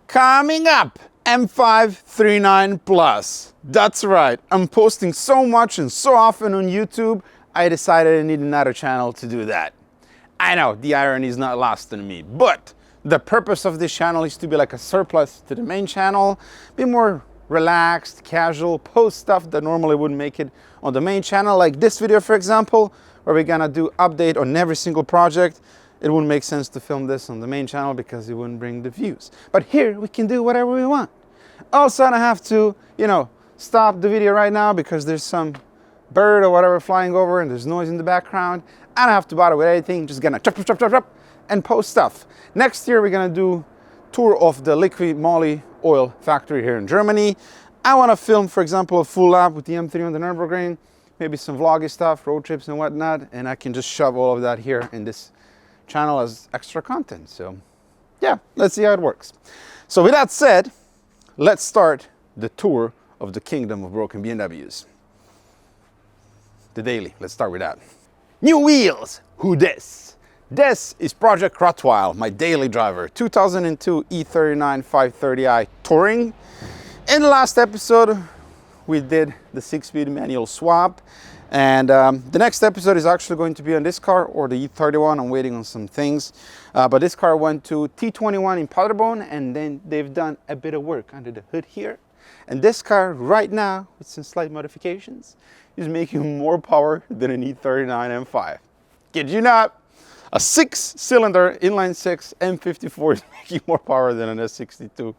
Coming up, M539 Plus. That's right, I'm posting so much and so often on YouTube, I decided I need another channel to do that. I know, the irony is not lost on me, but the purpose of this channel is to be like a surplus to the main channel, be more relaxed, casual, post stuff that normally wouldn't make it on the main channel, like this video for example, where we're gonna do update on every single project. It wouldn't make sense to film this on the main channel because it wouldn't bring the views. But here we can do whatever we want. Also, I don't have to, stop the video right now because there's some bird or whatever flying over and there's noise in the background. I don't have to bother with anything, just gonna chop and post stuff. Next year we're gonna do tour of the liquid moly oil factory here in Germany. I want to film, for example, a full lap with the M3 on the Nürburgring, maybe some vloggy stuff, road trips and whatnot, and I can just shove all of that here in this channel as extra content. So yeah, let's see how it works. So with that said, let's start the tour of the kingdom of broken BMWs. The daily, let's start with that. New wheels, who this? This is Project Rottweil, my daily driver, 2002 E39 530i Touring. In the last episode, we did the 6-speed manual swap. And the next episode is actually going to be on this car or the E31. I'm waiting on some things. But this car went to T21 in Paderborn, and then they've done a bit of work under the hood here. And this car right now, with some slight modifications, is making more power than an E39 M5. Kid you not, a 6-cylinder inline-6 M54 is making more power than an S62.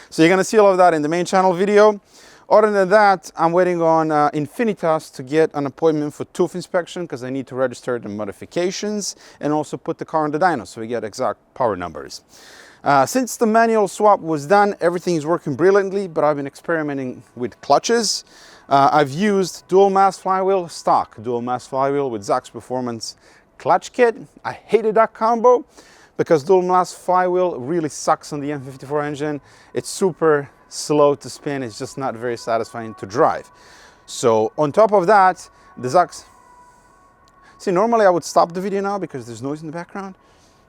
So you're gonna see all of that in the main channel video. Other than that, I'm waiting on Infinitas to get an appointment for tooth inspection because I need to register the modifications and also put the car on the dyno so we get exact power numbers. Since the manual swap was done, everything is working brilliantly, but I've been experimenting with clutches. I've used dual mass flywheel, stock dual mass flywheel with Zax Performance clutch kit. I hated that combo because dual mass flywheel really sucks on the M54 engine. It's super slow to spin, it's just not very satisfying to drive. So on top of that, the Zax, see, normally I would stop the video now because there's noise in the background.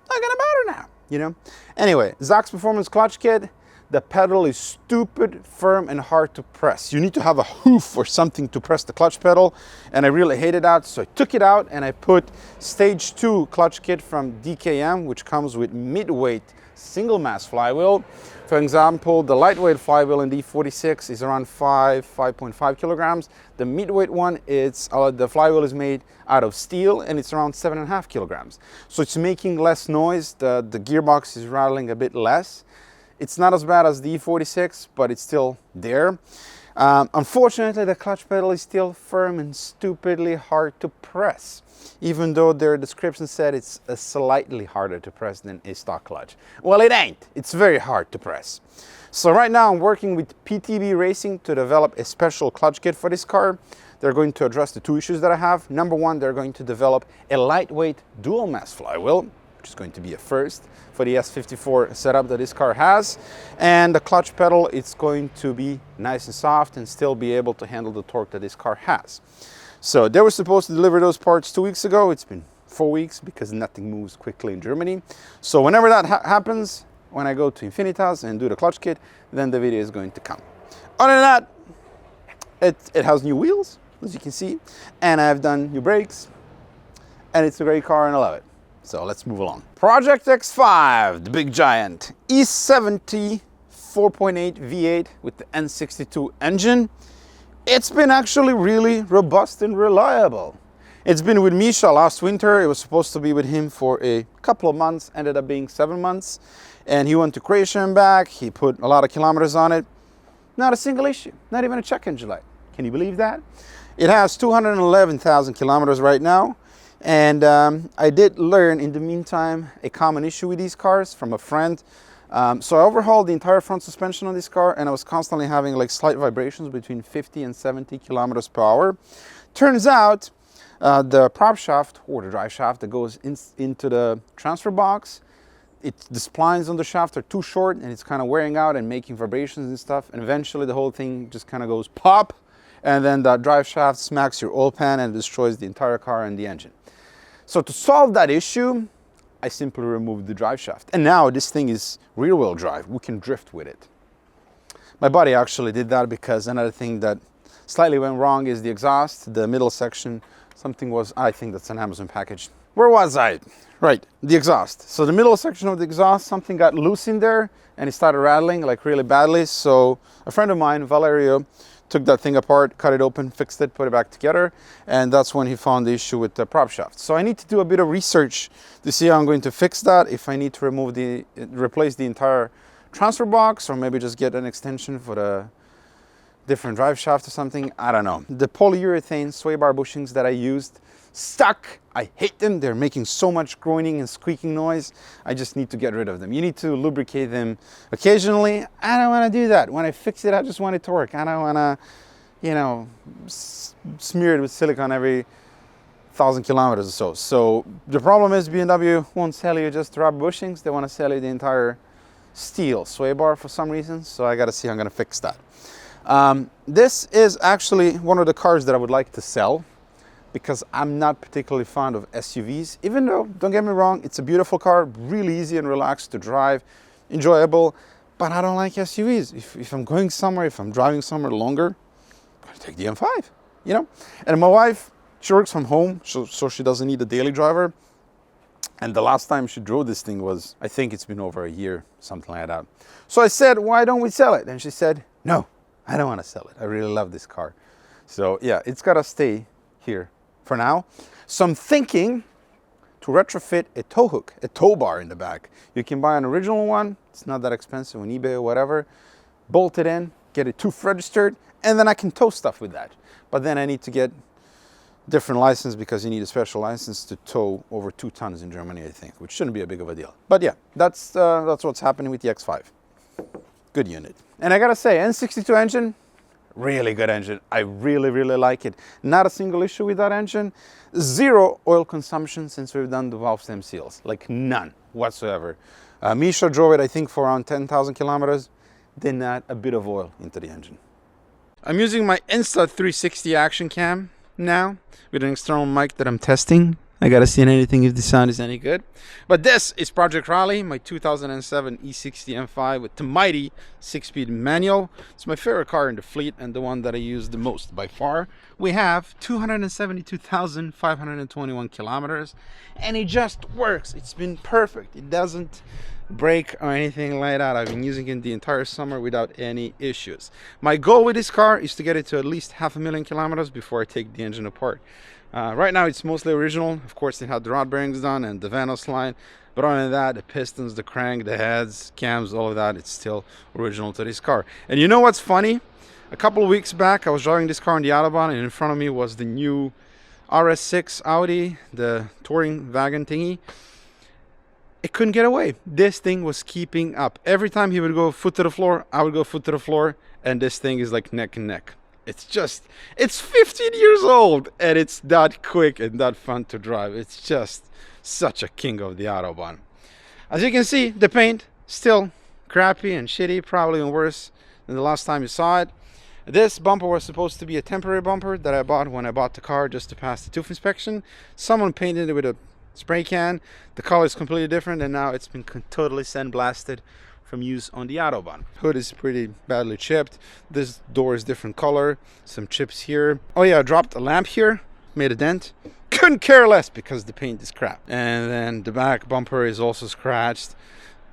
Not gonna matter now, Anyway, Zax Performance clutch kit, the pedal is stupid, firm and hard to press. You need to have a hoof or something to press the clutch pedal, and I really hated that, so I took it out and I put stage 2 clutch kit from DKM, which comes with mid-weight single mass flywheel. For example, the lightweight flywheel in the E46 is around 5.5 kilograms. The midweight one, the flywheel is made out of steel and it's around 7.5 kilograms. So it's making less noise, the gearbox is rattling a bit less. It's not as bad as the E46, but it's still there. Unfortunately, the clutch pedal is still firm and stupidly hard to press, even though their description said it's slightly harder to press than a stock clutch. Well, it ain't. It's very hard to press. So right now I'm working with PTB Racing to develop a special clutch kit for this car. They're going to address the 2 issues that I have. Number 1, they're going to develop a lightweight dual mass flywheel, which is going to be a first for the S54 setup that this car has. And the clutch pedal, it's going to be nice and soft and still be able to handle the torque that this car has. So they were supposed to deliver those parts 2 weeks ago. It's been 4 weeks because nothing moves quickly in Germany. So whenever that happens, when I go to Infinitas and do the clutch kit, then the video is going to come. Other than that, it has new wheels, as you can see, and I've done new brakes, and it's a great car and I love it. So let's move along. Project X5, the big giant, E70 4.8 V8 with the N62 engine. It's been actually really robust and reliable. It's been with Misha last winter. It was supposed to be with him for a couple of months, ended up being 7 months. And he went to Croatia and back. He put a lot of kilometers on it. Not a single issue, not even a check engine light. Can you believe that? It has 211,000 kilometers right now. And I did learn in the meantime a common issue with these cars from a friend. So I overhauled the entire front suspension on this car and I was constantly having like slight vibrations between 50 and 70 kilometers per hour. Turns out the prop shaft or the drive shaft that goes into the transfer box, the splines on the shaft are too short and it's kind of wearing out and making vibrations and stuff. And eventually the whole thing just kind of goes pop, and then the drive shaft smacks your oil pan and destroys the entire car and the engine. So to solve that issue, I simply removed the drive shaft. And now this thing is rear-wheel drive. We can drift with it. My buddy actually did that because another thing that slightly went wrong is the exhaust, the middle section. Something was, I think that's an Amazon package. Where was I? Right, the exhaust. So the middle section of the exhaust, something got loose in there and it started rattling like really badly. So a friend of mine, Valerio, took that thing apart, cut it open, fixed it, put it back together. And that's when he found the issue with the prop shaft. So I need to do a bit of research to see how I'm going to fix that. If I need to replace the entire transfer box, or maybe just get an extension for the different drive shaft or something, I don't know. The polyurethane sway bar bushings that I used stuck. I hate them. They're making so much groaning and squeaking noise. I just need to get rid of them. You need to lubricate them occasionally. I don't want to do that. When I fix it, I just want it to work. I don't want to, you know, smear it with silicone every 1,000 kilometers or so. So the problem is BMW won't sell you just rubber bushings. They want to sell you the entire steel sway bar for some reason. So I got to see how I'm going to fix that. This is actually one of the cars that I would like to sell because I'm not particularly fond of SUVs, even though, don't get me wrong, it's a beautiful car, really easy and relaxed to drive, enjoyable, but I don't like SUVs. If I'm going somewhere, if I'm driving somewhere longer, I'm gonna take the M5, you know? And my wife, she works from home, so she doesn't need a daily driver. And the last time she drove this thing was, I think it's been over a year, something like that. So I said, why don't we sell it? And she said, no, I don't want to sell it. I really love this car. So yeah, it's got to stay here for now. So I'm thinking to retrofit a tow hook, a tow bar in the back. You can buy an original one. It's not that expensive on eBay or whatever. Bolt it in, get it tooth registered, and then I can tow stuff with that. But then I need to get different license because you need a special license to tow over 2 tons in Germany, I think, which shouldn't be a big of a deal. But yeah, that's what's happening with the X5. Good unit. And I gotta say, N62 engine, really good engine. I really, really like it. Not a single issue with that engine. Zero oil consumption since we've done the valve stem seals, like none whatsoever. Misha drove it, I think, for around 10,000 kilometers. Did not a bit of oil into the engine. I'm using my Insta360 action cam now with an external mic that I'm testing. I gotta see anything if the sound is any good. But this is Project Rally, my 2007 E60 M5 with the mighty 6-speed manual. It's my favorite car in the fleet and the one that I use the most by far. We have 272,521 kilometers and it just works. It's been perfect. It doesn't break or anything like that. I've been using it the entire summer without any issues. My goal with this car is to get it to at least 500,000 kilometers before I take the engine apart. Right now it's mostly original. Of course, they had the rod bearings done and the Vanos line, but other than that, the pistons, the crank, the heads, cams, all of that, it's still original to this car. And you know what's funny? A couple of weeks back I was driving this car on the Autobahn and in front of me was the new RS6 Audi, the touring wagon thingy. It couldn't get away. This thing was keeping up. Every time he would go foot to the floor, I would go foot to the floor, and this thing is like neck and neck. It's 15 years old and it's that quick and that fun to drive. It's just such a king of the Autobahn. As you can see, the paint still crappy and shitty, probably even worse than the last time you saw it. This bumper was supposed to be a temporary bumper that I bought when I bought the car just to pass the tooth inspection. Someone painted it with a spray can. The color is completely different and now it's been totally sandblasted from use on the Autobahn. Hood is pretty badly chipped. This door is different color. Some chips here. Oh yeah, I dropped a lamp here. Made a dent. Couldn't care less because the paint is crap. And then the back bumper is also scratched.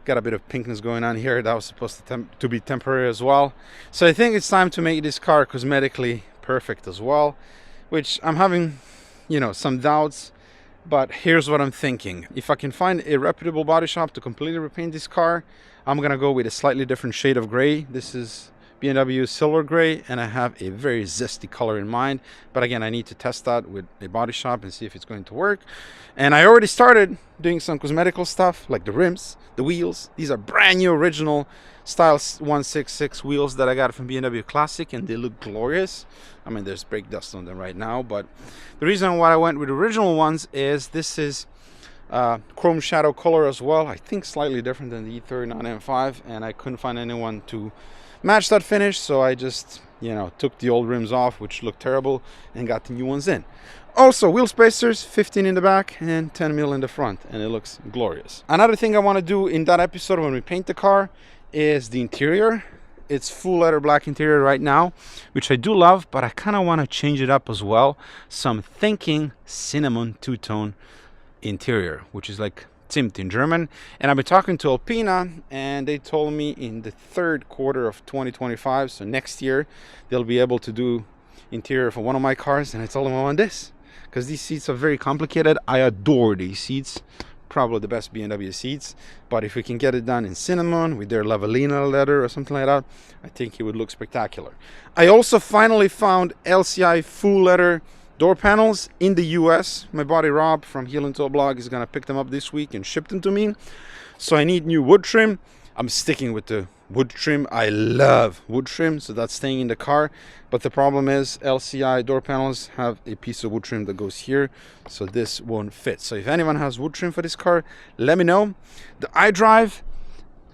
Got a bit of pinkness going on here. That was supposed to be temporary as well. So I think it's time to make this car cosmetically perfect as well, which I'm having, you know, some doubts. But here's what I'm thinking. If I can find a reputable body shop to completely repaint this car, I'm gonna go with a slightly different shade of gray. This is BMW silver gray and I have a very zesty color in mind. But again, I need to test that with a body shop and see if it's going to work. And I already started doing some cosmetical stuff like the rims, the wheels. These are brand new original style 166 wheels that I got from BMW Classic and they look glorious. I mean, there's brake dust on them right now, but the reason why I went with original ones is this is chrome shadow color as well. I think slightly different than the E39 M5 and I couldn't find anyone to match that finish, so I just, you know, took the old rims off which looked terrible and got the new ones in. Also, wheel spacers, 15 in the back and 10 mil in the front, and it looks glorious. Another thing I want to do in that episode when we paint the car is the interior. It's full leather black interior right now, which I do love, but I kind of want to change it up as well. So I'm thinking cinnamon two-tone interior, which is like Zimt in German. And I've been talking to Alpina, and they told me in the third quarter of 2025, so next year, they'll be able to do interior for one of my cars. And I told them I want this, because these seats are very complicated. I adore these seats, probably the best BMW seats, but if we can get it done in cinnamon with their Lavellina leather or something like that, I think it would look spectacular. I also finally found LCI full leather door panels in the US. My buddy Rob from Heel and Toe Blog is gonna pick them up this week and ship them to me. So I need new wood trim. I'm sticking with the wood trim. I love wood trim, so that's staying in the car. But the problem is LCI door panels have a piece of wood trim that goes here, so this won't fit. So if anyone has wood trim for this car, let me know. The iDrive,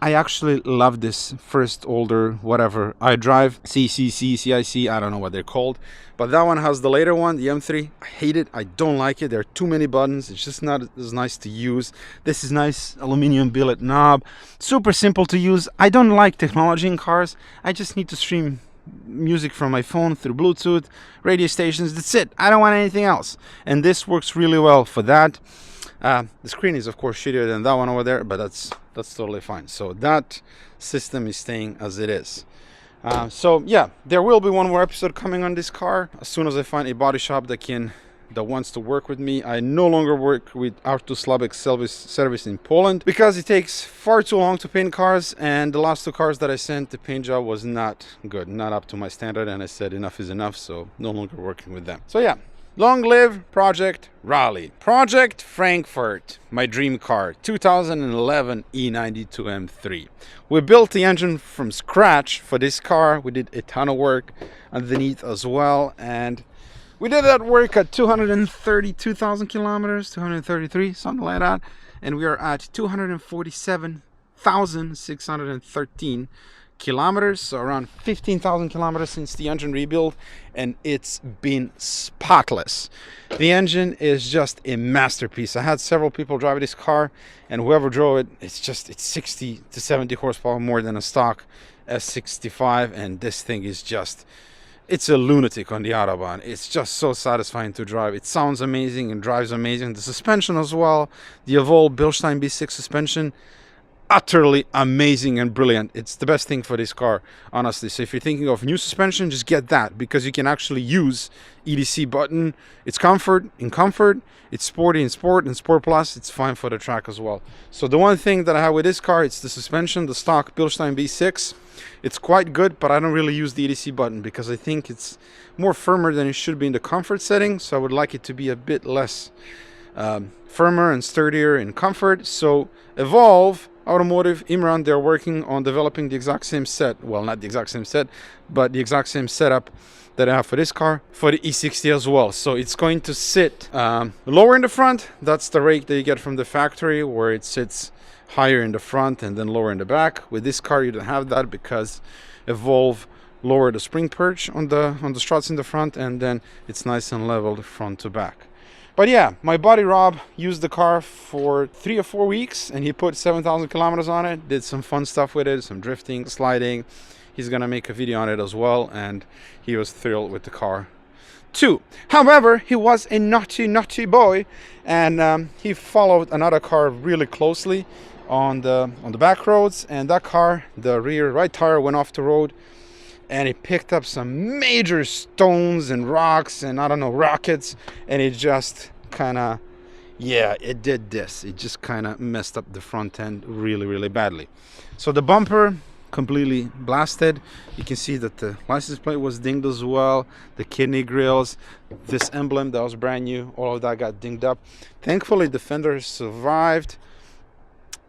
I actually love this first older whatever iDrive, CCC, CIC, I don't know what they're called, but that one has the later one, the M3. I hate it. I don't like it. There are too many buttons. It's just not as nice to use. This is nice aluminum billet knob, super simple to use. I don't like technology in cars. I just need to stream music from my phone through Bluetooth, radio stations. That's it. I don't want anything else, and this works really well for that. The screen is of course shittier than that one over there, but that's totally fine. So that system is staying as it is. So yeah, there will be one more episode coming on this car as soon as I find a body shop that wants to work with me. I no longer work with Artur Slabek service in Poland because it takes far too long to paint cars, and the last two cars that I sent, the paint job was not good, not up to my standard, and I said enough is enough, so no longer working with them. So yeah, long live Project Raleigh. Project Frankfurt, my dream car, 2011 E92 M3. We built the engine from scratch for this car. We did a ton of work underneath as well, and we did that work at 232,000 kilometers, 233, something like that, and we are at 247,613 kilometers, so around 15,000 kilometers since the engine rebuild, and it's been spotless. The engine is just a masterpiece. I had several people drive this car, and whoever drove it, it's 60 to 70 horsepower more than a stock S65, and this thing is just, it's a lunatic on the Autobahn. It's just so satisfying to drive. It sounds amazing and drives amazing. The suspension as well, the Evolve Bilstein B6 suspension, utterly amazing and brilliant. It's the best thing for this car, honestly. So if you're thinking of new suspension, just get that, because you can actually use EDC button. It's comfort in comfort, it's sporty in sport, and sport plus it's fine for the track as well. So the one thing that I have with this car, it's the suspension, the stock Bilstein B6. It's quite good, but I don't really use the EDC button because I think it's more firmer than it should be in the comfort setting, so I would like it to be a bit less firmer and sturdier in comfort. So Evolve Automotive, Imran, they're working on developing the exact same set, well, not the exact same set, but the exact same setup that I have for this car for the E60 as well. So it's going to sit lower in the front. That's the rake that you get from the factory, where it sits higher in the front and then lower in the back. With this car you don't have that because Evolve lowered the spring perch on the struts in the front, and then it's nice and leveled front to back. But yeah, my buddy Rob used the car for 3 or 4 weeks, and he put 7,000 kilometers on it, did some fun stuff with it, some drifting, sliding. He's gonna make a video on it as well, and he was thrilled with the car too. However, he was a naughty boy, and he followed another car really closely on the back roads, and that car, the rear right tire went off the road, and it picked up some major stones and rocks and I don't know, rockets, and it just kind of, yeah, it did this. It just kind of messed up the front end really badly. So the bumper completely blasted. You can see that the license plate was dinged as well, the kidney grills, this emblem that was brand new, all of that got dinged up. Thankfully the fender survived.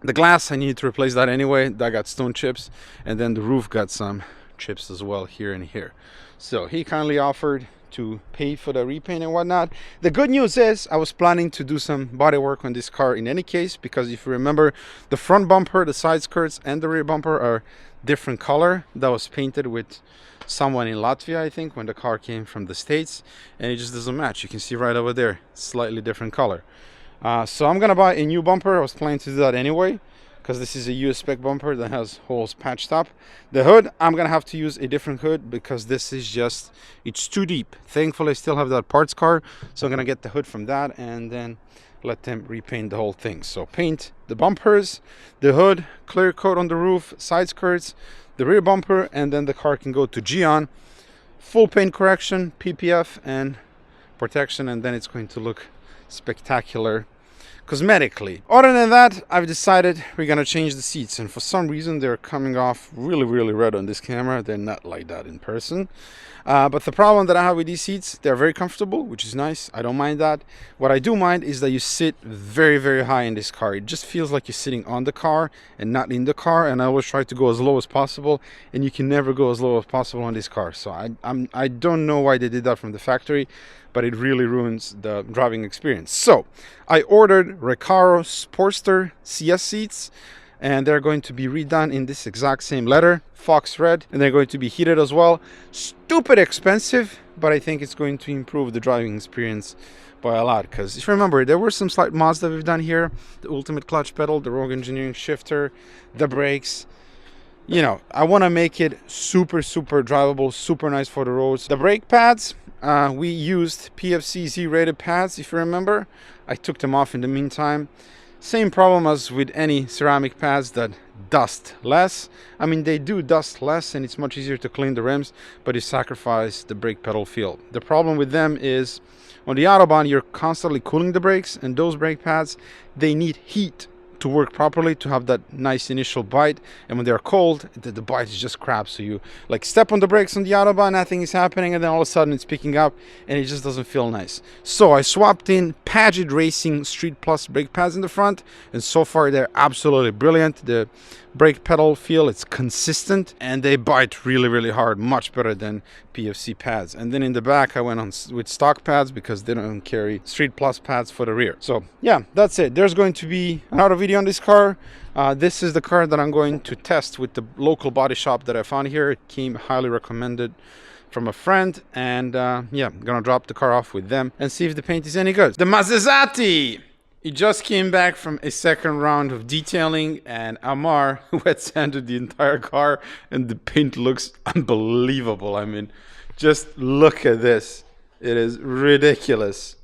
The glass, I needed to replace that anyway, that got stone chips, and then the roof got some chips as well here and here. So he kindly offered to pay for the repaint and whatnot. The good news is I was planning to do some body work on this car in any case, because if you remember, the front bumper, the side skirts, and the rear bumper are different color. That was painted with someone in Latvia, I think, when the car came from the States, and it just doesn't match. You can see right over there, slightly different color. So I'm gonna buy a new bumper. I was planning to do that anyway, because this is a US spec bumper that has holes patched up. The hood, I'm gonna have to use a different hood because this is just, it's too deep. Thankfully I still have that parts car, so I'm gonna get the hood from that and then let them repaint the whole thing. So paint the bumpers, the hood, clear coat on the roof, side skirts, the rear bumper, and then the car can go to Gion. Full paint correction, PPF and protection, and then it's going to look spectacular cosmetically. Other than that, I've decided we're gonna change the seats, and for some reason they're coming off really red on this camera. They're not like that in person. But the problem that I have with these seats, they're very comfortable, which is nice. I don't mind that. What I do mind is that you sit very high in this car. It just feels like you're sitting on the car and not in the car, and I always try to go as low as possible, and you can never go as low as possible on this car. So I don't know why they did that from the factory, but it really ruins the driving experience. So I ordered Recaro Sportster CS seats, and they're going to be redone in this exact same leather, fox red, and they're going to be heated as well. Stupid expensive, but I think it's going to improve the driving experience by a lot, because if you remember, there were some slight mods that we've done here: the ultimate clutch pedal, the Rogue Engineering shifter, the brakes. You know, I want to make it super drivable, super nice for the roads. The brake pads, we used PFCZ rated pads, if you remember. I took them off in the meantime. Same problem as with any ceramic pads that dust less. I mean, they do dust less and it's much easier to clean the rims, but you sacrifice the brake pedal feel. The problem with them is on the Autobahn, you're constantly cooling the brakes, and those brake pads, they need heat to work properly, to have that nice initial bite, and when they're cold, the bite is just crap. So you like step on the brakes on the Autobahn, nothing is happening, and then all of a sudden it's picking up and it just doesn't feel nice. So I swapped in Paget Racing Street Plus brake pads in the front, and so far they're absolutely brilliant. The brake pedal feel, it's consistent, and they bite really hard, much better than PFC pads. And then in the back I went on with stock pads because they don't carry Street Plus pads for the rear. So yeah, that's it. There's going to be another video on this car. This is the car that I'm going to test with the local body shop that I found here. It came highly recommended from a friend, and yeah, I'm gonna drop the car off with them and see if the paint is any good. The Maserati! It just came back from a second round of detailing, and Amar wet sanded the entire car, and the paint looks unbelievable. I mean, just look at this. It is ridiculous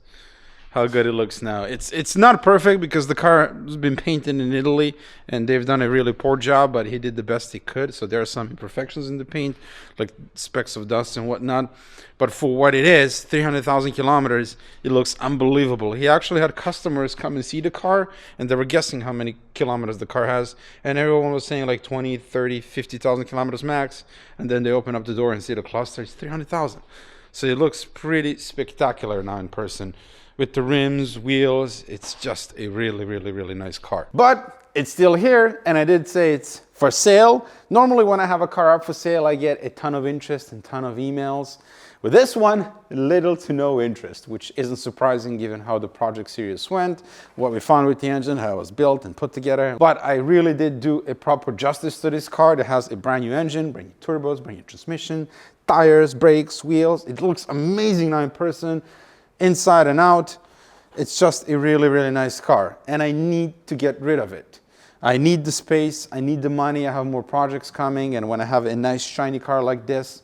how good it looks now. It's not perfect because the car has been painted in Italy and they've done a really poor job, but he did the best he could. So there are some imperfections in the paint, like specks of dust and whatnot. But for what it is, 300,000 kilometers, it looks unbelievable. He actually had customers come and see the car, and they were guessing how many kilometers the car has, and everyone was saying like 20, 30, 50,000 kilometers max. And then they open up the door and see the cluster, it's 300,000. So it looks pretty spectacular now in person. With the rims, wheels, it's just a really nice car. But it's still here, and I did say it's for sale. Normally when I have a car up for sale, I get a ton of interest and ton of emails. With this one, little to no interest, which isn't surprising given how the project series went, what we found with the engine, how it was built and put together. But I really did do a proper justice to this car. That has a brand new engine, brand new turbos, brand new transmission, tires, brakes, wheels. It looks amazing now in person, inside and out. It's just a really nice car, and I need to get rid of it. I need the space, I need the money, I have more projects coming, and when I have a nice shiny car like this,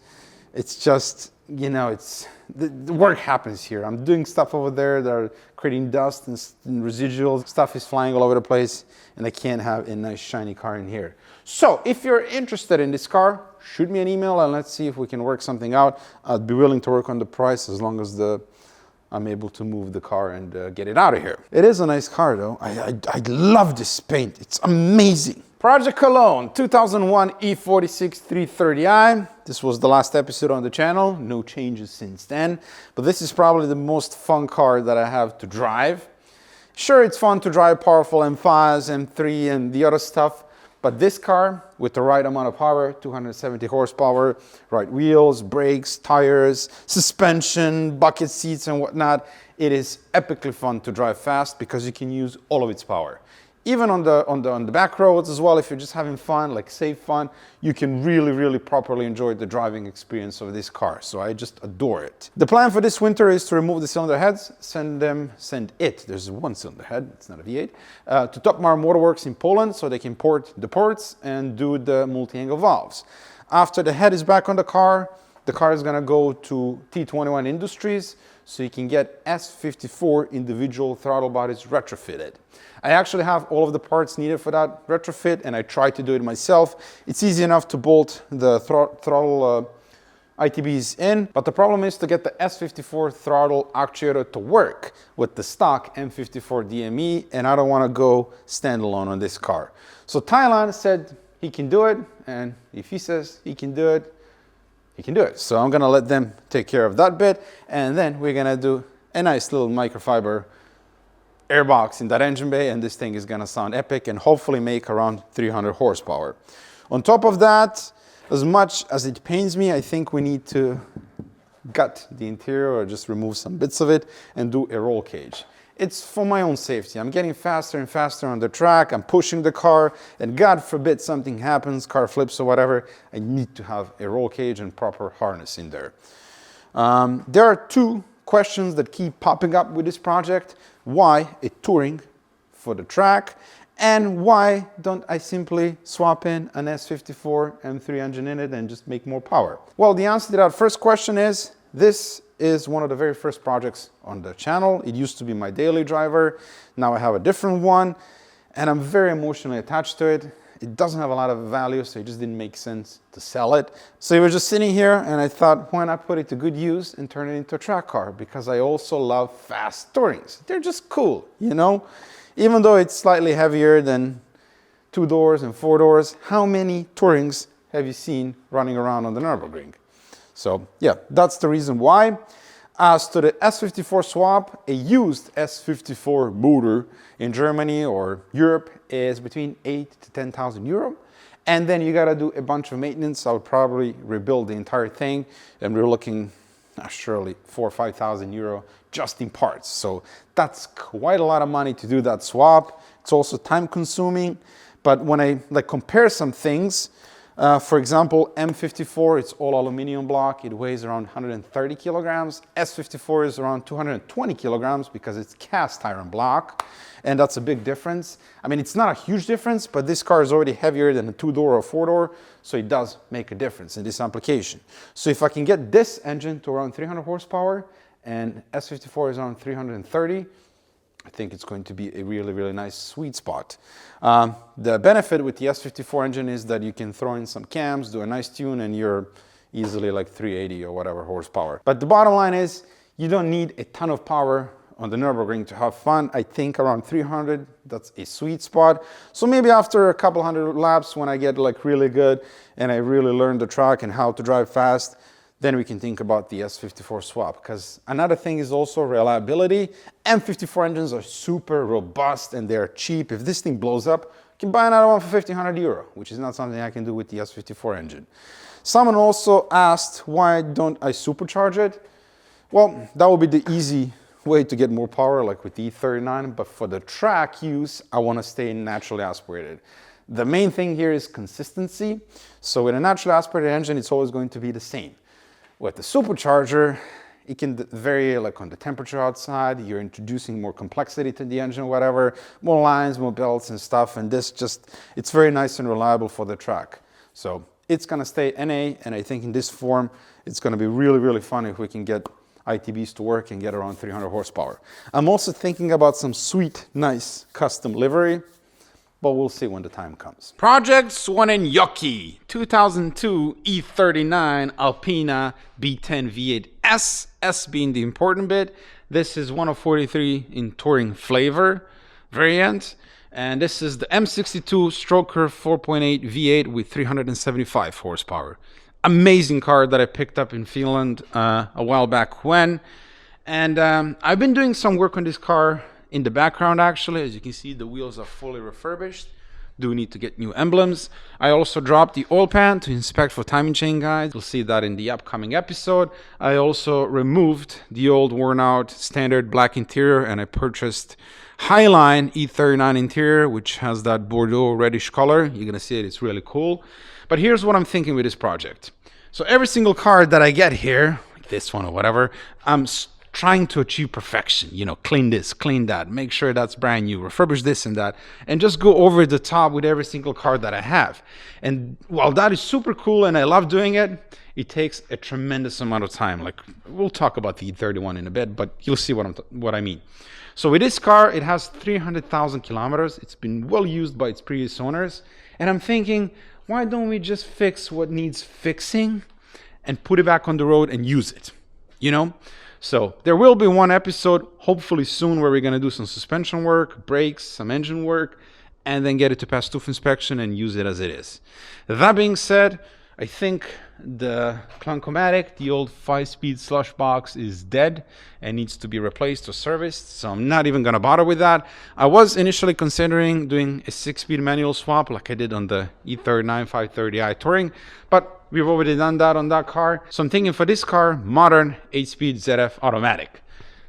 it's just, you know, it's the work happens here. I'm doing stuff over there that are creating dust and residuals. Stuff is flying all over the place, and I can't have a nice shiny car in here. So if you're interested in this car, shoot me an email and let's see if we can work something out. I'd be willing to work on the price as long as I'm able to move the car and get it out of here. It is a nice car though. I love this paint. It's amazing. Project Cologne 2001 E46 330i. This was the last episode on the channel. No changes since then. But this is probably the most fun car that I have to drive. Sure, it's fun to drive powerful M5s, M3 and the other stuff. But this car, with the right amount of power, 270 horsepower, right wheels, brakes, tires, suspension, bucket seats and whatnot, it is epically fun to drive fast because you can use all of its power. Even on the back roads as well, if you're just having fun, like safe fun, you can really properly enjoy the driving experience of this car. So I just adore it. The plan for this winter is to remove the cylinder heads, send it, there's one cylinder head, it's not a V8, to Top Mar Motorworks in Poland so they can port the ports and do the multi-angle valves. After the head is back on the car is gonna go to T21 Industries so you can get S54 individual throttle bodies retrofitted. I actually have all of the parts needed for that retrofit and I tried to do it myself. It's easy enough to bolt the throttle ITBs in, but the problem is to get the S54 throttle actuator to work with the stock M54 DME, and I don't want to go standalone on this car. So Thailand said he can do it, and if he says he can do it, he can do it. So I'm gonna let them take care of that bit, and then we're gonna do a nice little microfiber airbox in that engine bay, and this thing is gonna sound epic and hopefully make around 300 horsepower. On top of that, as much as it pains me, I think we need to gut the interior or just remove some bits of it and do a roll cage. It's for my own safety. I'm getting faster and faster on the track. I'm pushing the car, and God forbid something happens, car flips or whatever, I need to have a roll cage and proper harness in there. There are two questions that keep popping up with this project. Why a touring for the track? And why don't I simply swap in an S54 M3 engine in it and just make more power? Well, the answer to that first question is, this is one of the very first projects on the channel. It used to be my daily driver. Now I have a different one, and I'm very emotionally attached to it. It doesn't have a lot of value, so it just didn't make sense to sell it. So it was just sitting here, and I thought, why not put it to good use and turn it into a track car? Because I also love fast tourings. They're just cool, you know? Even though it's slightly heavier than 2 doors and 4 doors, how many tourings have you seen running around on the Nürburgring? So yeah, that's the reason why. As to the S54 swap, a used S54 motor in Germany or Europe is between 8 to 10,000 euro. And then you gotta do a bunch of maintenance. I would probably rebuild the entire thing, and we're looking surely 4 or 5,000 euro just in parts. So that's quite a lot of money to do that swap. It's also time consuming. But when I compare some things, for example, M54, it's all aluminum block. It weighs around 130 kilograms. S54 is around 220 kilograms because it's cast iron block. And that's a big difference. I mean, it's not a huge difference, but this car is already heavier than a 2-door or 4-door. So it does make a difference in this application. So if I can get this engine to around 300 horsepower and S54 is around 330, I think it's going to be a really nice sweet spot. The benefit with the S54 engine is that you can throw in some cams, do a nice tune, and you're easily like 380 or whatever horsepower. But the bottom line is, you don't need a ton of power on the Nürburgring to have fun. I think around 300, that's a sweet spot. So maybe after a couple hundred laps, when I get really good and I really learn the track and how to drive fast, then we can think about the S54 swap. Because another thing is also reliability. M54 engines are super robust and they're cheap. If this thing blows up, you can buy another one for 1,500 euro, which is not something I can do with the S54 engine. Someone also asked, why don't I supercharge it? Well, that would be the easy way to get more power, like with the E39, but for the track use, I want to stay naturally aspirated. The main thing here is consistency. So with a naturally aspirated engine, it's always going to be the same. With the supercharger, it can vary on the temperature outside. You're introducing more complexity to the engine, whatever, more lines, more belts and stuff. And this it's very nice and reliable for the track. So it's going to stay NA, and I think in this form, it's going to be really fun if we can get ITBs to work and get around 300 horsepower. I'm also thinking about some sweet, nice custom livery, but we'll see when the time comes. Project Swanenjoki 2002 E39 Alpina B10 V8 S, S being the important bit. This is 1 of 43 in touring flavor variant. And this is the M62 Stroker 4.8 V8 with 375 horsepower. Amazing car that I picked up in Finland a while back when. And I've been doing some work on this car in the background actually. As you can see, the wheels are fully refurbished. do need to get new emblems. I also dropped the oil pan to inspect for timing chain guides. You'll see that in the upcoming episode. I also removed the old worn out standard black interior and I purchased Highline E39 interior, which has that Bordeaux reddish color. You're gonna see it, it's really cool. But here's what I'm thinking with this project. So every single car that I get here, like this one or whatever, I'm trying to achieve perfection, you know, clean this, clean that, make sure that's brand new, refurbish this and that, and just go over the top with every single car that I have. And while that is super cool and I love doing it, it takes a tremendous amount of time. Like, we'll talk about the E31 in a bit, but you'll see what I mean. So with this car, it has 300,000 kilometers. It's been well used by its previous owners. And I'm thinking, why don't we just fix what needs fixing and put it back on the road and use it, you know? So there will be one episode, hopefully soon, where we're going to do some suspension work, brakes, some engine work, and then get it to pass tooth inspection and use it as it is. That being said, I think the Clancomatic, the old 5-speed slush box, is dead and needs to be replaced or serviced, so I'm not even going to bother with that. I was initially considering doing a 6-speed manual swap like I did on the E39 530i Touring, but we've already done that on that car. So I'm thinking for this car, modern 8-speed ZF automatic.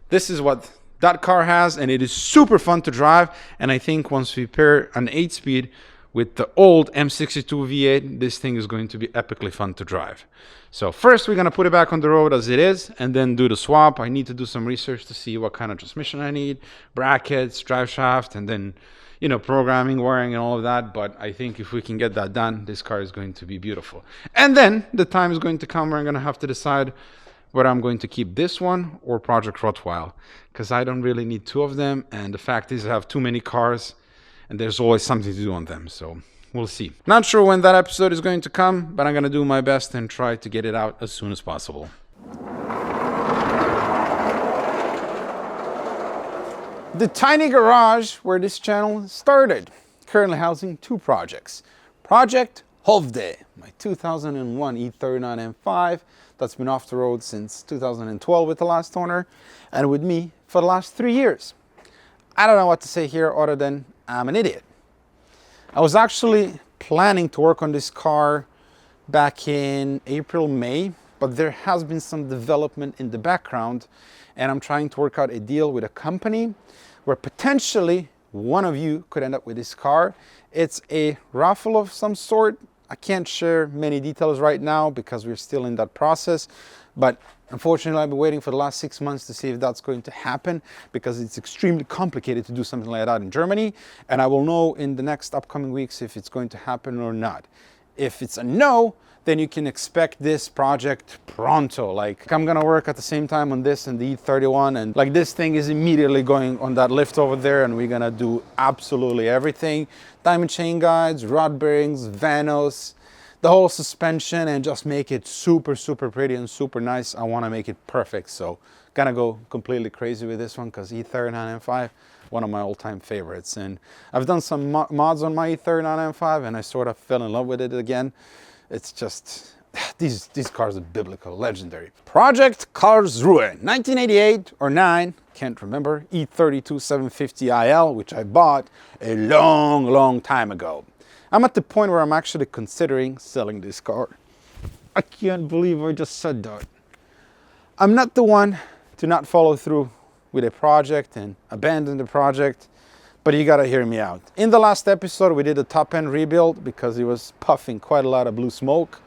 This is what that car has, and it is super fun to drive. And I think once we pair an 8-speed with the old M62 V8, this thing is going to be epically fun to drive. So first we're going to put it back on the road as it is and then do the swap. I need to do some research to see what kind of transmission I need, brackets, drive shaft, and then, you know, programming, wiring, and all of that. But I think if we can get that done, this car is going to be beautiful. And then the time is going to come where I'm going to have to decide whether I'm going to keep this one or Project Rottweil, because I don't really need two of them. And the fact is I have too many cars and there's always something to do on them. So we'll see. Not sure when that episode is going to come, but I'm going to do my best and try to get it out as soon as possible. The tiny garage where this channel started, currently housing two projects. Project Hovde, my 2001 E39 M5 that's been off the road since 2012 with the last owner and with me for the last 3 years. I don't know what to say here other than I'm an idiot. I was actually planning to work on this car back in April, May, but there has been some development in the background and I'm trying to work out a deal with a company where potentially one of you could end up with this car. It's a raffle of some sort. I can't share many details right now because we're still in that process, but unfortunately I've been waiting for the last 6 months to see if that's going to happen because it's extremely complicated to do something like that in Germany, and I will know in the next upcoming weeks if it's going to happen or not. If it's a no, then you can expect this project pronto. Like, I'm gonna work at the same time on this and the E31, and like this thing is immediately going on that lift over there and we're gonna do absolutely everything. Diamond chain guides, rod bearings, vanos, the whole suspension, and just make it super, super pretty and super nice. I wanna make it perfect, so gonna go completely crazy with this one because E39 M5, one of my all-time favorites. And I've done some mods on my E39 M5 and I sort of fell in love with it again. It's just, these cars are biblical, legendary. Project Karlsruhe, 1988 or 9, can't remember, E32 750IL, which I bought a long, long time ago. I'm at the point where I'm actually considering selling this car. I can't believe I just said that. I'm not the one to not follow through with a project and abandon the project, but you gotta hear me out. In the last episode, we did a top end rebuild because it was puffing quite a lot of blue smoke,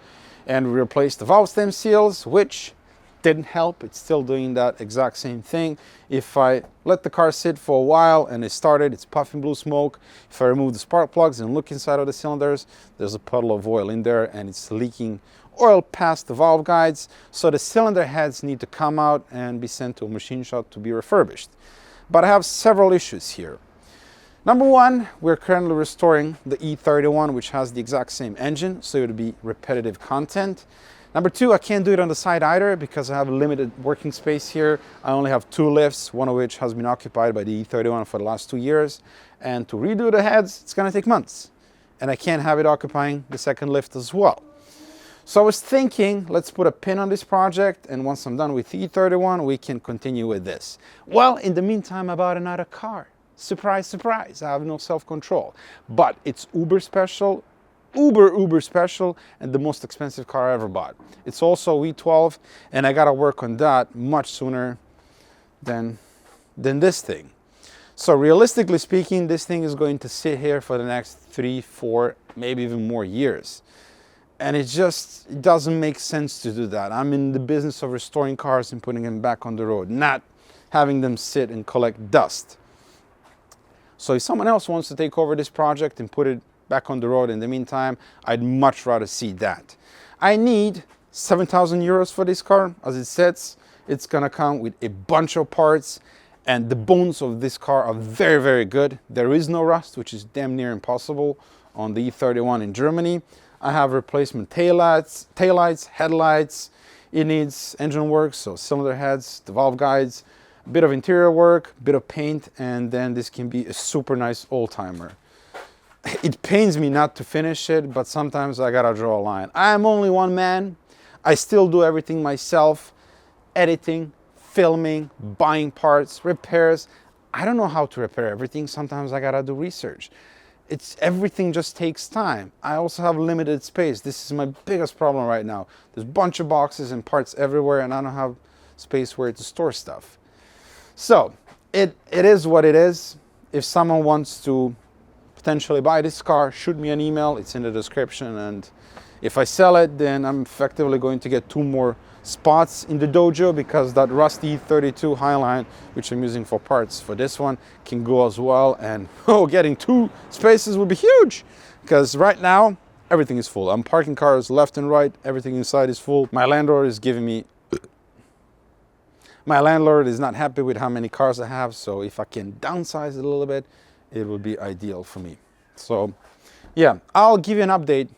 and we replaced the valve stem seals, which didn't help. It's still doing that exact same thing. If I let the car sit for a while and it started, it's puffing blue smoke. If I remove the spark plugs and look inside of the cylinders, there's a puddle of oil in there and it's leaking oil past the valve guides. So the cylinder heads need to come out and be sent to a machine shop to be refurbished. But I have several issues here. Number one, we're currently restoring the E31, which has the exact same engine, so it would be repetitive content. Number two, I can't do it on the side either because I have a limited working space here. I only have 2 lifts, one of which has been occupied by the E31 for the last 2 years. And to redo the heads, it's gonna take months. And I can't have it occupying the second lift as well. So I was thinking, let's put a pin on this project, and once I'm done with E31, we can continue with this. Well, in the meantime, I bought another car. Surprise, surprise, I have no self-control. But it's uber special, uber special, and the most expensive car I ever bought. It's also V12, and I gotta work on that much sooner than this thing. So realistically speaking, this thing is going to sit here for the next 3, 4, maybe even more years. And it doesn't make sense to do that. I'm in the business of restoring cars and putting them back on the road, not having them sit and collect dust. So if someone else wants to take over this project and put it back on the road in the meantime, I'd much rather see that. I need 7,000 euros for this car. As it sits, it's gonna come with a bunch of parts, and the bones of this car are very, very good. There is no rust, which is damn near impossible on the E31 in Germany. I have replacement taillights, headlights. It needs engine work, so cylinder heads, the valve guides, a bit of interior work, a bit of paint, and then this can be a super nice old-timer. It pains me not to finish it, but sometimes I gotta draw a line. I'm only one man. I still do everything myself, editing, filming, buying parts, repairs. I don't know how to repair everything. Sometimes I gotta do research. Everything just takes time. I also have limited space. This is my biggest problem right now. There's a bunch of boxes and parts everywhere, and I don't have space where to store stuff. So it is what it is. If someone wants to potentially buy this car, shoot me an email. It's in the description, and if I sell it, then I'm effectively going to get 2 more spots in the dojo, because that rusty 32 Highline, which I'm using for parts for this one, can go as well. And getting 2 spaces would be huge, because right now everything is full. I'm parking cars left and right, everything inside is full. My landlord is not happy with how many cars I have, so if I can downsize it a little bit, it would be ideal for me. So yeah, I'll give you an update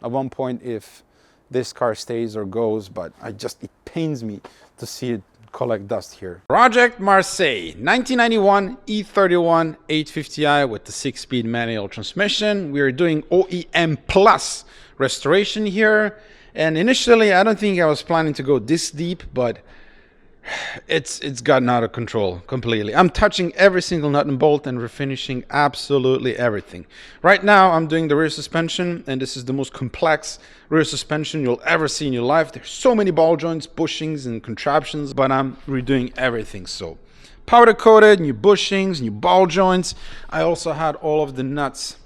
at one point if this car stays or goes, but it pains me to see it collect dust here. Project Marseille, 1991 E31 850i with the 6-speed manual transmission. We are doing OEM Plus restoration here. And initially, I don't think I was planning to go this deep, but it's gotten out of control completely. I'm touching every single nut and bolt and refinishing absolutely everything. Right now I'm doing the rear suspension, and this is the most complex rear suspension you'll ever see in your life. There's so many ball joints, bushings and contraptions, but I'm redoing everything. So powder coated, new bushings, new ball joints. I also had all of the nuts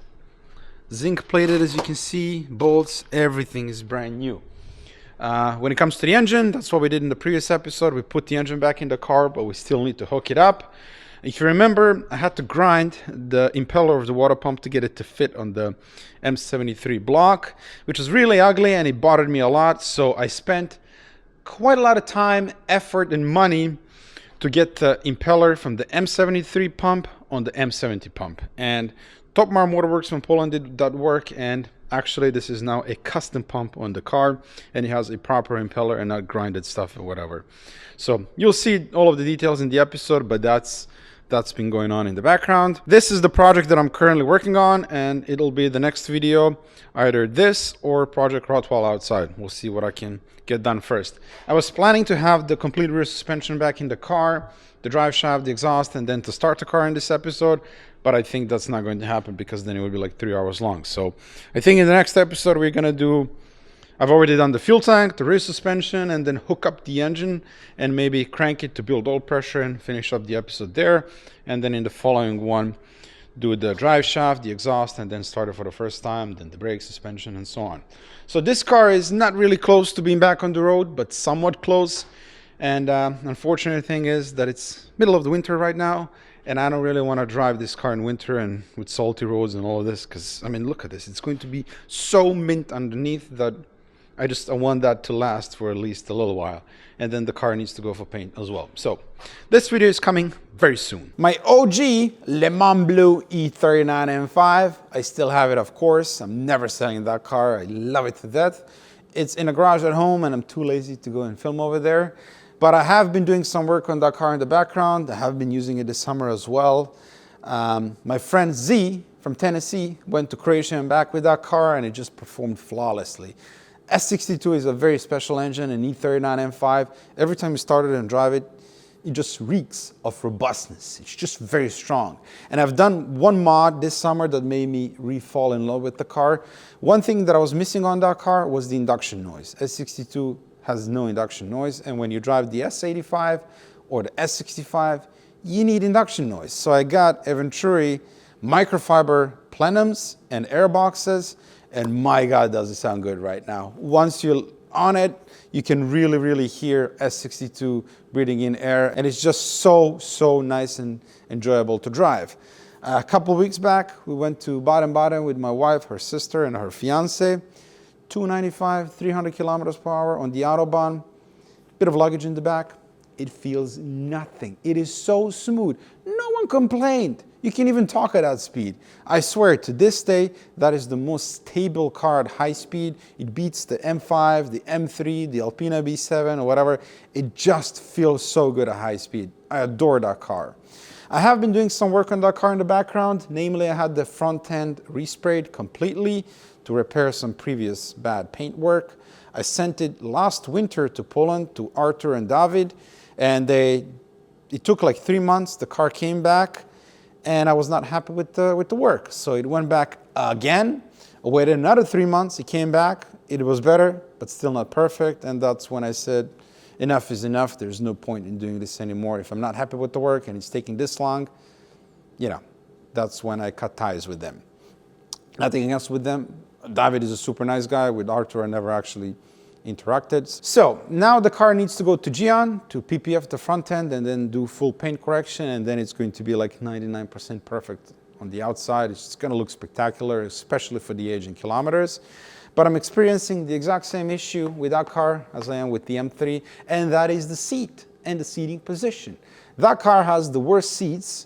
zinc plated, as you can see, bolts, everything is brand new. When it comes to the engine, that's what we did in the previous episode. We put the engine back in the car, but we still need to hook it up. If you remember, I had to grind the impeller of the water pump to get it to fit on the M73 block, which was really ugly and it bothered me a lot. So I spent quite a lot of time, effort, and money to get the impeller from the M73 pump on the M70 pump. And Topmar Motorworks from Poland did that work, and actually this is now a custom pump on the car, and it has a proper impeller and not grinded stuff or whatever. So you'll see all of the details in the episode, but that's been going on in the background. This is the project that I'm currently working on, and it'll be the next video, either this or Project Rottweil outside. We'll see what I can get done first. I was planning to have the complete rear suspension back in the car, the drive shaft, the exhaust, and then to start the car in this episode, but I think that's not going to happen because then it would be like 3 hours long. So I think in the next episode we're gonna do, I've already done the fuel tank, the rear suspension, and then hook up the engine and maybe crank it to build oil pressure and finish up the episode there. And then in the following one, do the drive shaft, the exhaust, and then start it for the first time, then the brake, suspension, and so on. So this car is not really close to being back on the road, but somewhat close. And unfortunate thing is that it's middle of the winter right now, and I don't really want to drive this car in winter and with salty roads and all of this, because I mean, look at this, it's going to be so mint underneath that I want that to last for at least a little while, and then the car needs to go for paint as well. So this video is coming very soon. My OG Le Mans Blue E39 M5, I still have it, of course. I'm never selling that car. I love it to death. It's in a garage at home, and I'm too lazy to go and film over there. But I have been doing some work on that car in the background. I have been using it this summer as well. My friend Z from Tennessee went to Croatia and back with that car, and it just performed flawlessly. S62 is a very special engine, an E39 M5. Every time you start it and drive it, it just reeks of robustness. It's just very strong. And I've done one mod this summer that made me re-fall in love with the car. One thing that I was missing on that car was the induction noise. S62 has no induction noise, and when you drive the S85 or the S65, you need induction noise. So I got a Venturi microfiber plenums and air boxes, and my God, does it sound good right now. Once you're on it, you can really hear S62 breathing in air, and it's just so nice and enjoyable to drive. A couple of weeks back, we went to Baden-Baden with my wife, her sister, and her fiance. 295, 300 kilometers per hour on the Autobahn. Bit of luggage in the back. It feels nothing. It is so smooth. No one complained. You can even talk at that speed. I swear, to this day, that is the most stable car at high speed. It beats the M5, the M3, the Alpina B10 or whatever. It just feels so good at high speed. I adore that car. I have been doing some work on that car in the background. Namely, I had the front end resprayed completely to repair some previous bad paint work. I sent it last winter to Poland, to Artur and David, and it took like 3 months. The car came back, and I was not happy with the work. So it went back again. I waited another 3 months. It came back. It was better, but still not perfect. And that's when I said, enough is enough. There's no point in doing this anymore. If I'm not happy with the work and it's taking this long, you know, that's when I cut ties with them. Nothing else with them. David is a super nice guy. With Artur, I never actually interacted. So now the car needs to go to Gian to PPF the front end and then do full paint correction, and then it's going to be like 99% perfect on the outside. It's just going to look spectacular, especially for the age in kilometers. But I'm experiencing the exact same issue with that car as I am with the M3, and that is the seat and the seating position. That car has the worst seats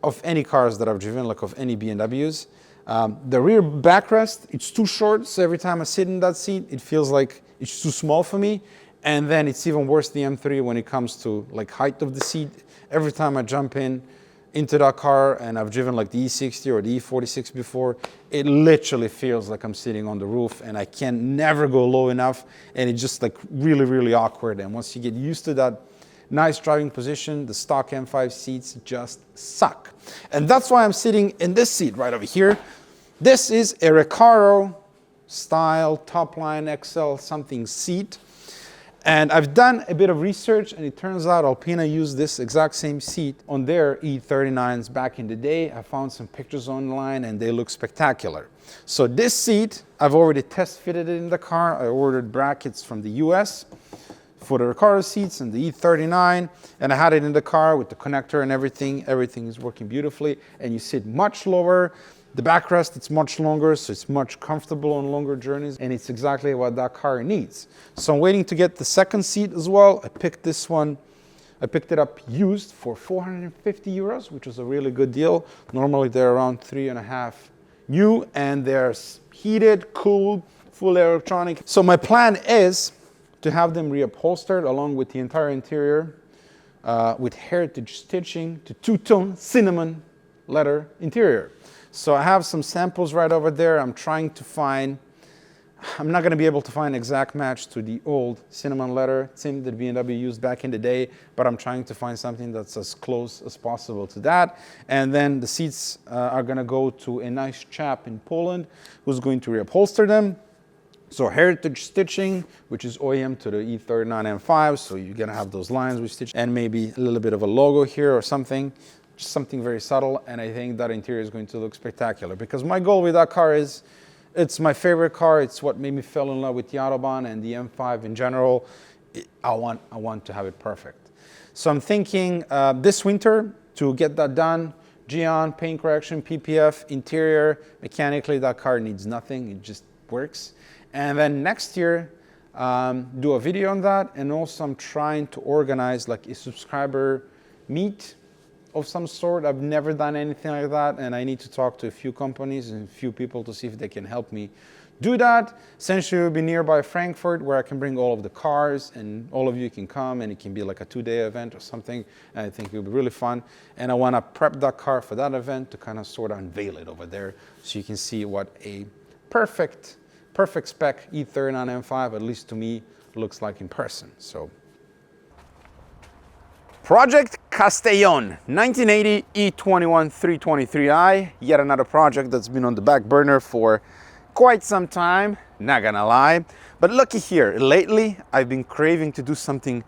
of any cars that I've driven, like of any BMWs. The rear backrest, it's too short, so every time I sit in that seat, it feels like it's too small for me. And then it's even worse, the M3, when it comes to like height of the seat. Every time I jump into that car, and I've driven like the E60 or the E46 before, it literally feels like I'm sitting on the roof, and I can never go low enough, and it's just like really awkward. And once you get used to that nice driving position, the stock M5 seats just suck. And that's why I'm sitting in this seat right over here. This is a Recaro style Topline XL something seat. And I've done a bit of research, and it turns out Alpina used this exact same seat on their E39s back in the day. I found some pictures online, and they look spectacular. So this seat, I've already test fitted it in the car. I ordered brackets from the US for the Recaro seats and the E39, and I had it in the car with the connector and everything. Everything is working beautifully, and you sit much lower. The backrest, it's much longer, so it's much comfortable on longer journeys, and it's exactly what that car needs. So I'm waiting to get the second seat as well. I picked this one. I picked it up used for 450 euros, which was a really good deal. Normally they're around 3.5 new, and they're heated, cooled, full electronic. So my plan is to have them reupholstered along with the entire interior with heritage stitching to two-tone cinnamon leather interior. So I have some samples right over there. I'm trying to find, I'm not going to be able to find an exact match to the old cinnamon leather tint that BMW used back in the day, but I'm trying to find something that's as close as possible to that. And then the seats are going to go to a nice chap in Poland who's going to reupholster them. So heritage stitching, which is OEM to the E39 M5, so you're going to have those lines we stitch, and maybe a little bit of a logo here or something. Just something very subtle, and I think that interior is going to look spectacular, because my goal with that car is, it's my favorite car. It's what made me fall in love with the Autobahn and the M5 in general. I want to have it perfect. So I'm thinking this winter to get that done. Gian, paint correction, PPF, interior. Mechanically, that car needs nothing. It just works. And then next year, do a video on that. And also I'm trying to organize like a subscriber meet of some sort. I've never done anything like that, and I need to talk to a few companies and a few people to see if they can help me do that. Essentially, it will be nearby Frankfurt, where I can bring all of the cars, and all of you can come, and it can be like a 2-day event or something. And I think it will be really fun. And I want to prep that car for that event to kind of sort of unveil it over there, so you can see what a perfect spec E39 M5, at least to me, looks like in person. So Project Castellón 1980 E91 323i, yet another project that's been on the back burner for quite some time, not gonna lie. But looky here, lately I've been craving to do something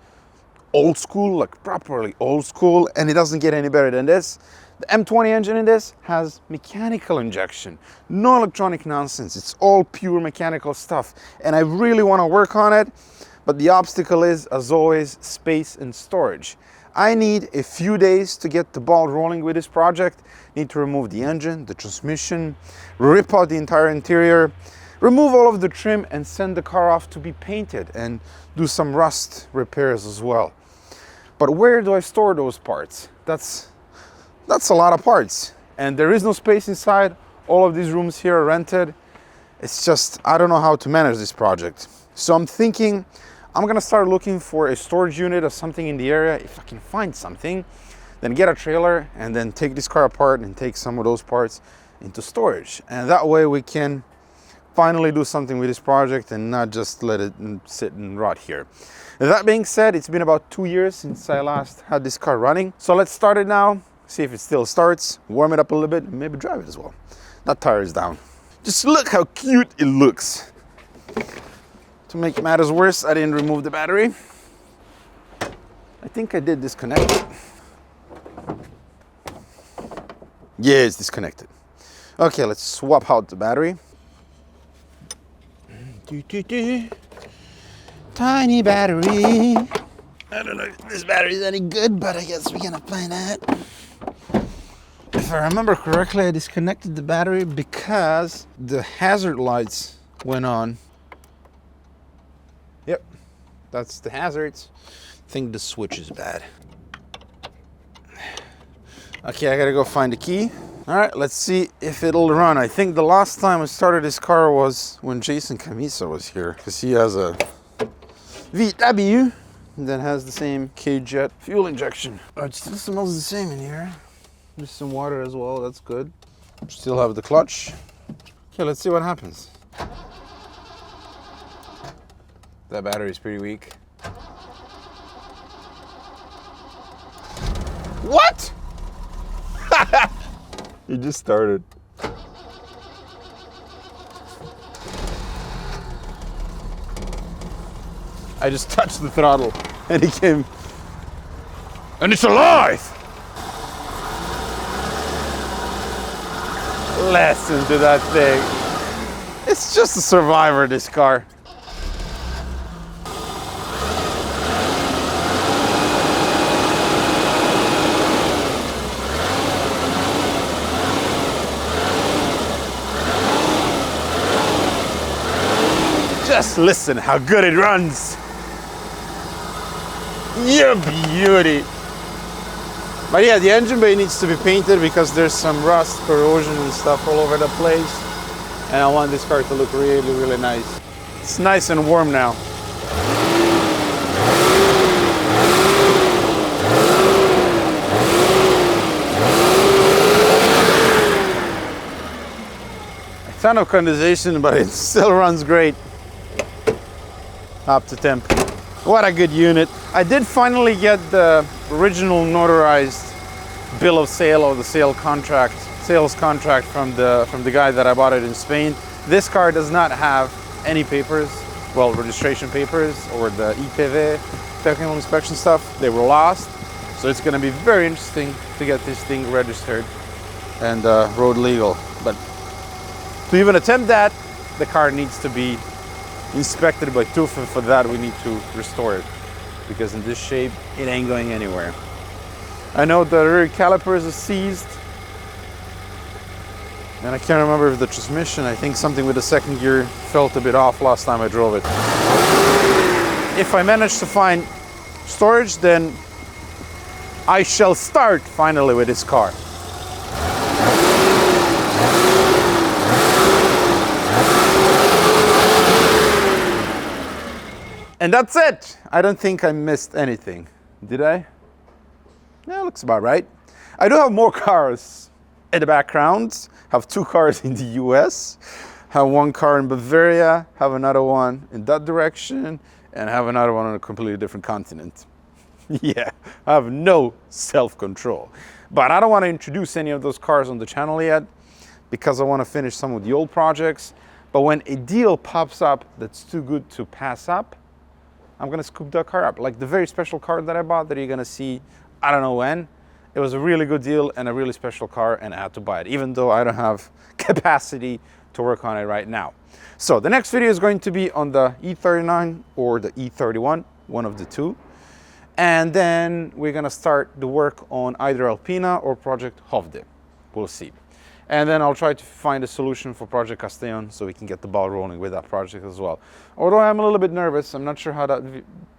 old school, like properly old school, and it doesn't get any better than this. The M20 engine in this has mechanical injection, no electronic nonsense. It's all pure mechanical stuff, and I really want to work on it, but the obstacle is, as always, space and storage. I need a few days to get the ball rolling with this project. Need to remove the engine, the transmission, rip out the entire interior, remove all of the trim, and send the car off to be painted and do some rust repairs as well. But where do I store those parts? That's a lot of parts, and there is no space inside. All of these rooms here are rented. It's just, I don't know how to manage this project. So I'm thinking I'm gonna start looking for a storage unit or something in the area. If I can find something, then get a trailer and then take this car apart and take some of those parts into storage. And that way we can finally do something with this project and not just let it sit and rot here. That being said, it's been about 2 years since I last had this car running. So let's start it now, see if it still starts, warm it up a little bit, and maybe drive it as well. That tire is down. Just look how cute it looks. To make matters worse, I didn't remove the battery. I think I did disconnect it. Yeah, it's disconnected. Okay, let's swap out the battery. Tiny battery. I don't know if this battery is any good, but I guess we're gonna find out. If I remember correctly, I disconnected the battery because the hazard lights went on. Yep, that's the hazards. I think the switch is bad. Okay, I gotta go find the key. All right, let's see if it'll run. I think the last time I started this car was when Jason Camisa was here, because he has a VW that has the same K-Jet fuel injection. It still smells the same in here. There's some water as well, that's good. Still have the clutch. Okay, let's see what happens. That battery is pretty weak. What? It just started. I just touched the throttle and he came. And it's alive! Listen to that thing. It's just a survivor, this car. Just listen how good it runs. You beauty. But yeah, the engine bay needs to be painted because there's some rust, corrosion and stuff all over the place. And I want this car to look really, really nice. It's nice and warm now. A ton of condensation, but it still runs great. Up to temp. What a good unit. I did finally get the original notarized bill of sale or the sales contract from the guy that I bought it in Spain. This car does not have any papers, well, registration papers or the ITV technical inspection stuff. They were lost. So it's going to be very interesting to get this thing registered and road legal. But to even attempt that, the car needs to be inspected by TÜV, and for that we need to restore it, because in this shape it ain't going anywhere. I know the rear calipers are seized, and I can't remember if the transmission, I think something with the second gear felt a bit off last time I drove it. If I manage to find storage, then I shall start finally with this car. And that's it. I don't think I missed anything. Did I? Yeah, looks about right. I do have more cars in the background. Have 2 cars in the US. Have 1 car in Bavaria. Have another one in that direction. And have another one on a completely different continent. Yeah, I have no self-control. But I don't want to introduce any of those cars on the channel yet because I want to finish some of the old projects. But when a deal pops up that's too good to pass up, I'm going to scoop that car up. Like the very special car that I bought that you're going to see, I don't know when. It was a really good deal and a really special car, and I had to buy it, even though I don't have capacity to work on it right now. So the next video is going to be on the E39 or the E31, one of the two. And then we're going to start the work on either Alpina or Project Hovde. We'll see. And then I'll try to find a solution for Project Castellon so we can get the ball rolling with that project as well. Although I'm a little bit nervous, I'm not sure how that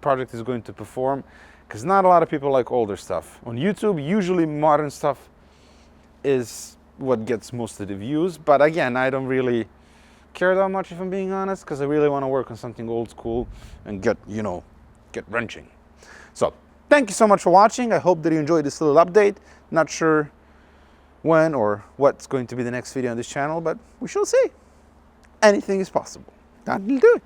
project is going to perform, because not a lot of people like older stuff. On YouTube, usually modern stuff is what gets most of the views. But again, I don't really care that much, if I'm being honest, because I really want to work on something old school and get wrenching. So thank you so much for watching. I hope that you enjoyed this little update. Not sure when or what's going to be the next video on this channel, but we shall see. Anything is possible. That'll do it.